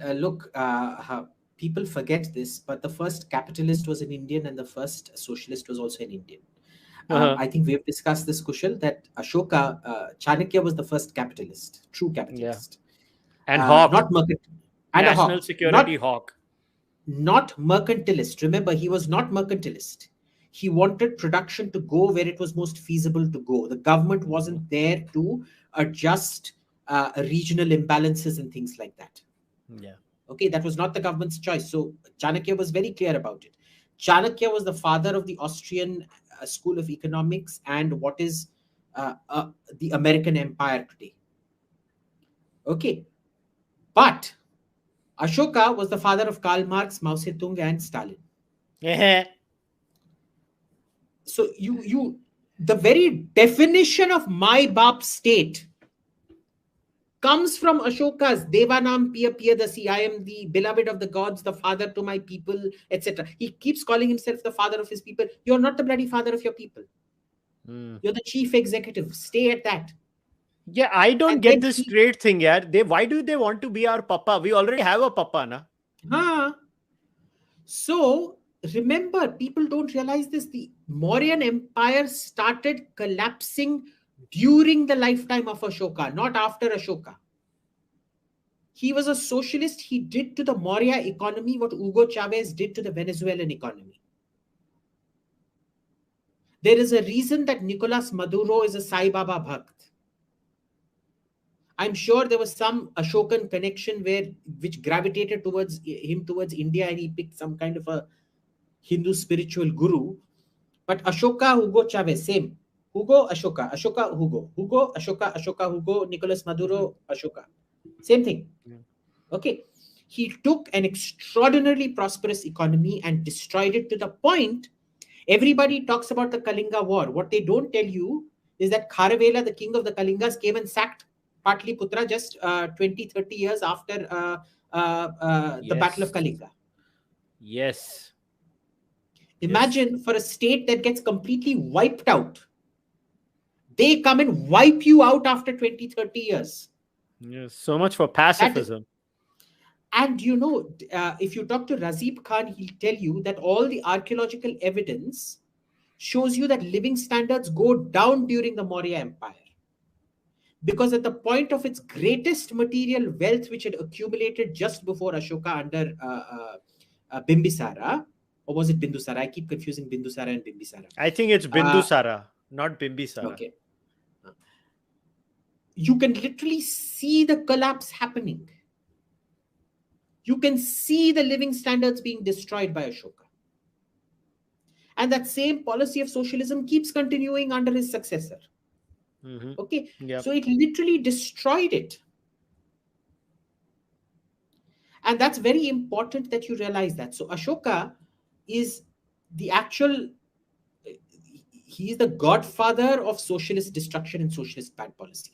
look, people forget this, but the first capitalist was an Indian and the first socialist was also an Indian. Uh-huh. I think we have discussed this, Kushal, that Ashoka, Chanakya was the first capitalist, true Yeah. capitalist, And Hawk, not mercant, and a national hawk, security Hawk. not mercantilist. Remember, he was not mercantilist. He wanted production to go where it was most feasible to go. The government Mhm. wasn't there to adjust regional imbalances and things like that. Yeah. Okay, that was not the government's choice. So Chanakya was very clear about it. Chanakya was the father of the Austrian school of economics and what is the American empire today. Okay, but Ashoka was the father of Karl Marx, Mao Zedong, and Stalin. So the very definition of my Bap state comes from Ashoka's Devanam Piya Piyadasi. I am the beloved of the gods, the father to my people, etc. He keeps calling himself the father of his people. You're not the bloody father of your people. Mm. You're the chief executive. Stay at that. Yeah, I don't And get then this straight thing, yeah. Why do they want to be our papa? We already have a papa, na? huh. So remember, people don't realize this. The Mauryan Empire started collapsing during the lifetime of Ashoka, not after Ashoka. He was a socialist. He did to the Maurya economy what Hugo Chavez did to the Venezuelan economy. There is a reason that Nicolas Maduro is a Sai Baba Bhakt. I'm sure there was some Ashokan connection which gravitated towards him towards India, and he picked some kind of a Hindu spiritual guru. But Ashoka, Hugo Chavez, same. Hugo, Ashoka, Ashoka, Hugo, Hugo, Ashoka, Ashoka, Hugo, Nicolas Mhm. Maduro, Ashoka. Same thing. Yeah. Okay. He took an extraordinarily prosperous economy and destroyed it to the point everybody talks about the Kalinga War. What they don't tell you is that Kharavela, the king of the Kalingas, came and sacked Patliputra just 20, 30 years after the Battle of Yes. Kalinga. Yes. Yes. Imagine for a state that gets completely wiped out, they come and wipe you out after 20, 30 years. Yes. So much for That is, pacifism. and if you talk to Razib Khan, he'll tell you that all the archaeological evidence shows you that living standards go down during the Maurya Empire. Because at the point of its greatest material wealth, which had accumulated just before Ashoka under Bimbisara, or was it Bindusara? I keep confusing Bindusara and Bimbisara. I think it's Uh, Bindusara, not Bimbisara. okay. You can literally see the collapse happening. You can see the living standards being destroyed by Ashoka. And that same policy of socialism keeps continuing under his successor. Mm-hmm. Okay. Yep. So it literally destroyed it. And that's very important that you realize that. So Ashoka is the actual, he is the godfather of socialist destruction and socialist bad policy.